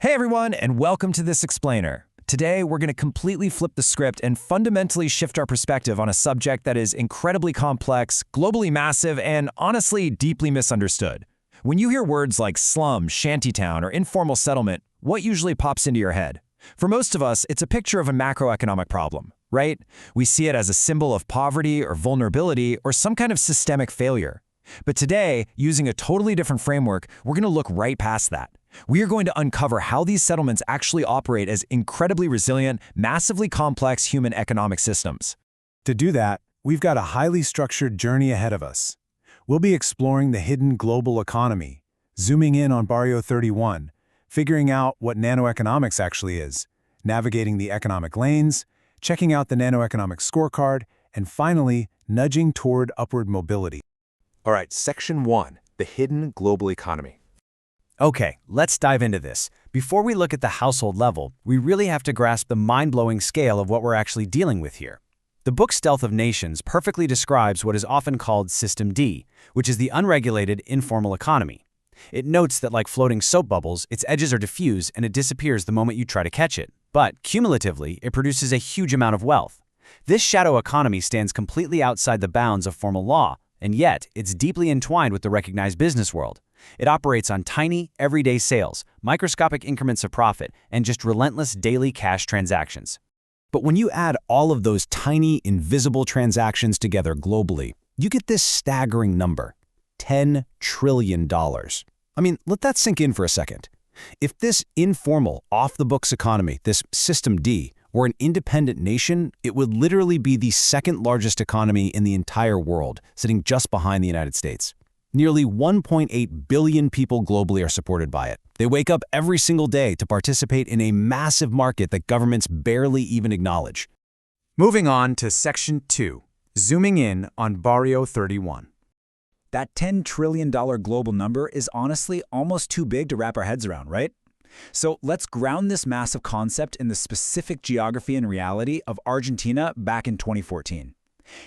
Hey everyone, and welcome to This Explainer. Today, we're going to completely flip the script and fundamentally shift our perspective on a subject that is incredibly complex, globally massive, and honestly deeply misunderstood. When you hear words like slum, shantytown, or informal settlement, what usually pops into your head? For most of us, it's a picture of a macroeconomic problem, right? We see it as a symbol of poverty or vulnerability or some kind of systemic failure. But today, using a totally different framework, we're going to look right past that. We are going to uncover how these settlements actually operate as incredibly resilient, massively complex human economic systems. To do that, we've got a highly structured journey ahead of us. We'll be exploring the hidden global economy, zooming in on Barrio 31, figuring out what nanoeconomics actually is, navigating the economic lanes, checking out the nanoeconomics scorecard, and finally, nudging toward upward mobility. All right, Section 1, the hidden global economy. Okay, let's dive into this. Before we look at the household level, we really have to grasp the mind-blowing scale of what we're actually dealing with here. The book Stealth of Nations perfectly describes what is often called System D, which is the unregulated, informal economy. It notes that like floating soap bubbles, its edges are diffuse and it disappears the moment you try to catch it. But cumulatively, it produces a huge amount of wealth. This shadow economy stands completely outside the bounds of formal law, and yet it's deeply entwined with the recognized business world. It operates on tiny, everyday sales, microscopic increments of profit, and just relentless daily cash transactions. But when you add all of those tiny, invisible transactions together globally, you get this staggering number, $10 trillion. I mean, let that sink in for a second. If this informal, off-the-books economy, this System D, were an independent nation, it would literally be the second largest economy in the entire world, sitting just behind the United States. Nearly 1.8 billion people globally are supported by it. They wake up every single day to participate in a massive market that governments barely even acknowledge. Moving on to Section 2, zooming in on Barrio 31. That $10 trillion global number is honestly almost too big to wrap our heads around, right? So let's ground this massive concept in the specific geography and reality of Argentina back in 2014.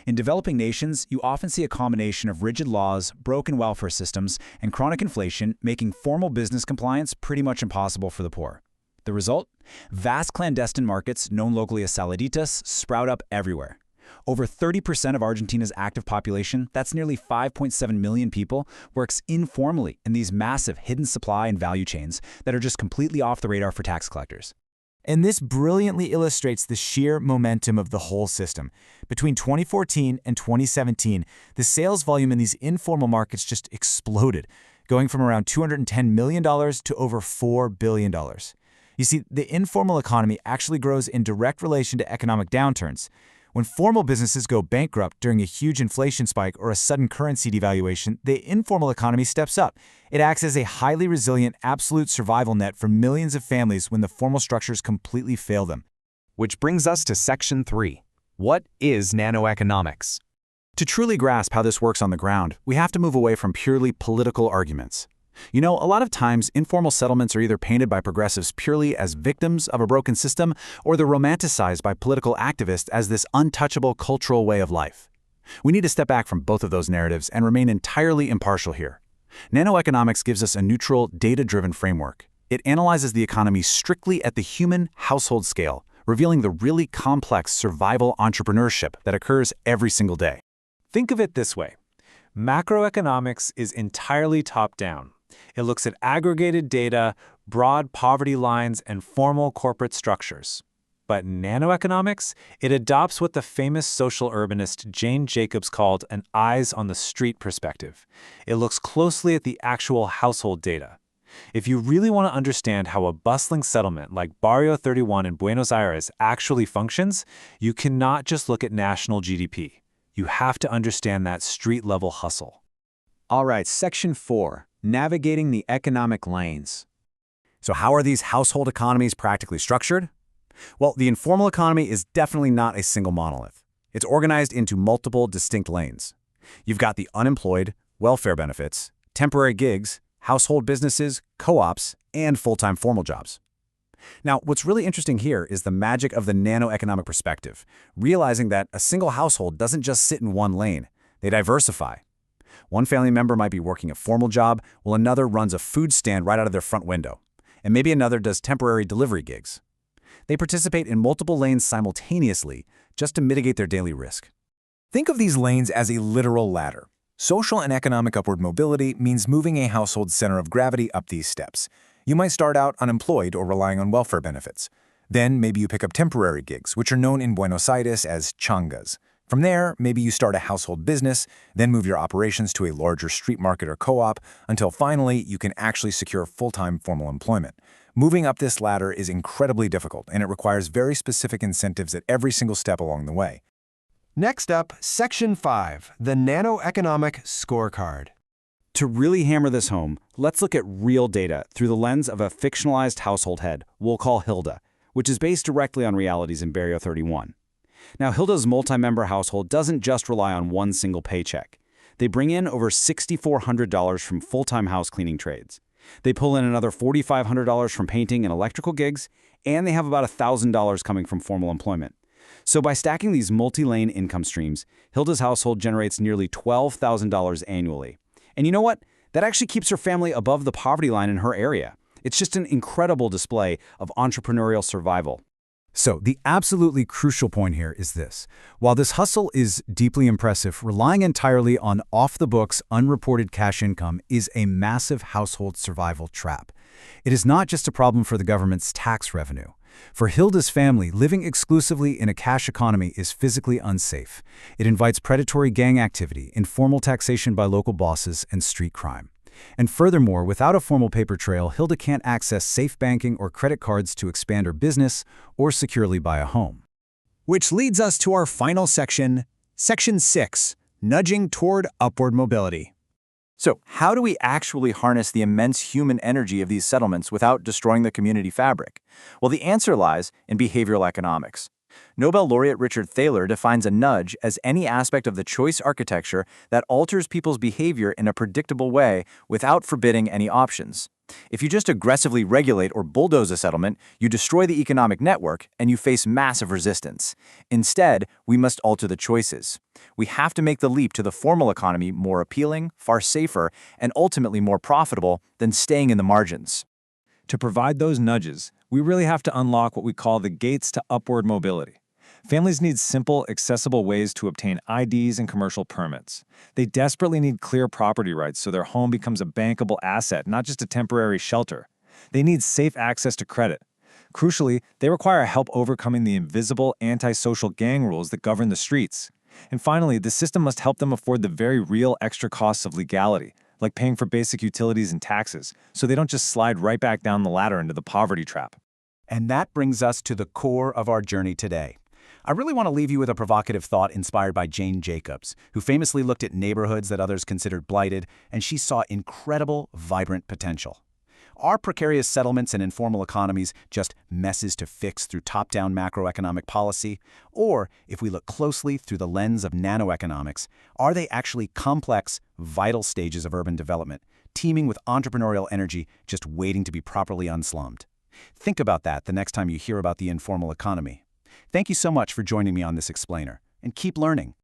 In developing nations, you often see a combination of rigid laws, broken welfare systems, and chronic inflation making formal business compliance pretty much impossible for the poor. The result? Vast clandestine markets, known locally as saladitas, sprout up everywhere. Over 30% of Argentina's active population, that's nearly 5.7 million people, works informally in these massive hidden supply and value chains that are just completely off the radar for tax collectors. And this brilliantly illustrates the sheer momentum of the whole system. Between 2014 and 2017, the sales volume in these informal markets just exploded, going from around $210 million to over $4 billion. You see, the informal economy actually grows in direct relation to economic downturns. When formal businesses go bankrupt during a huge inflation spike or a sudden currency devaluation, the informal economy steps up. It acts as a highly resilient, absolute survival net for millions of families when the formal structures completely fail them. Which brings us to Section 3. What is nanoeconomics? To truly grasp how this works on the ground, we have to move away from purely political arguments. You know, a lot of times, informal settlements are either painted by progressives purely as victims of a broken system, or they're romanticized by political activists as this untouchable cultural way of life. We need to step back from both of those narratives and remain entirely impartial here. Nanoeconomics gives us a neutral, data-driven framework. It analyzes the economy strictly at the human household scale, revealing the really complex survival entrepreneurship that occurs every single day. Think of it this way. Macroeconomics is entirely top-down. It looks at aggregated data, broad poverty lines, and formal corporate structures. But nanoeconomics, it adopts what the famous social urbanist Jane Jacobs called an eyes-on-the-street perspective. It looks closely at the actual household data. If you really want to understand how a bustling settlement like Barrio 31 in Buenos Aires actually functions, you cannot just look at national GDP. You have to understand that street-level hustle. All right, Section 4, navigating the economic lanes. So how are these household economies practically structured? Well, the informal economy is definitely not a single monolith. It's organized into multiple distinct lanes. You've got the unemployed, welfare benefits, temporary gigs, household businesses, co-ops, and full-time formal jobs. Now, what's really interesting here is the magic of the nanoeconomic perspective, realizing that a single household doesn't just sit in one lane. They diversify. One family member might be working a formal job, while another runs a food stand right out of their front window. and maybe another does temporary delivery gigs. They participate in multiple lanes simultaneously just to mitigate their daily risk. Think of these lanes as a literal ladder. Social and economic upward mobility means moving a household's center of gravity up these steps. You might start out unemployed or relying on welfare benefits. Then maybe you pick up temporary gigs, which are known in Buenos Aires as changas. From there, maybe you start a household business, then move your operations to a larger street market or co-op, until finally you can actually secure full-time formal employment. Moving up this ladder is incredibly difficult, and it requires very specific incentives at every single step along the way. Next up, Section 5, the Nanoeconomic Scorecard. To really hammer this home, let's look at real data through the lens of a fictionalized household head we'll call Hilda, which is based directly on realities in Barrio 31. Now, Hilda's multi-member household doesn't just rely on one single paycheck. They bring in over $6,400 from full-time house cleaning trades. They pull in another $4,500 from painting and electrical gigs, and they have about $1,000 coming from formal employment. So by stacking these multi-lane income streams, Hilda's household generates nearly $12,000 annually. And you know what? That actually keeps her family above the poverty line in her area. It's just an incredible display of entrepreneurial survival. So the absolutely crucial point here is this. While this hustle is deeply impressive, relying entirely on off-the-books, unreported cash income is a massive household survival trap. It is not just a problem for the government's tax revenue. For Hilda's family, living exclusively in a cash economy is physically unsafe. It invites predatory gang activity, informal taxation by local bosses, and street crime. And furthermore, without a formal paper trail, Hilda can't access safe banking or credit cards to expand her business or securely buy a home. Which leads us to our final section, Section 6, Nudging Toward Upward Mobility. So, how do we actually harness the immense human energy of these settlements without destroying the community fabric? Well, the answer lies in behavioral economics. Nobel laureate Richard Thaler defines a nudge as any aspect of the choice architecture that alters people's behavior in a predictable way without forbidding any options. If you just aggressively regulate or bulldoze a settlement, you destroy the economic network and you face massive resistance. Instead, we must alter the choices. We have to make the leap to the formal economy more appealing, far safer, and ultimately more profitable than staying in the margins. To provide those nudges, we really have to unlock what we call the gates to upward mobility. Families need simple, accessible ways to obtain IDs and commercial permits. They desperately need clear property rights so their home becomes a bankable asset, not just a temporary shelter. They need safe access to credit. Crucially, they require help overcoming the invisible, antisocial gang rules that govern the streets. And finally, the system must help them afford the very real extra costs of legality, like paying for basic utilities and taxes, so they don't just slide right back down the ladder into the poverty trap. And that brings us to the core of our journey today. I really want to leave you with a provocative thought inspired by Jane Jacobs, who famously looked at neighborhoods that others considered blighted, and she saw incredible, vibrant potential. Are precarious settlements and informal economies just messes to fix through top-down macroeconomic policy? Or, if we look closely through the lens of nanoeconomics, are they actually complex, vital stages of urban development, teeming with entrepreneurial energy just waiting to be properly unslummed? Think about that the next time you hear about the informal economy. Thank you so much for joining me on this explainer, and keep learning.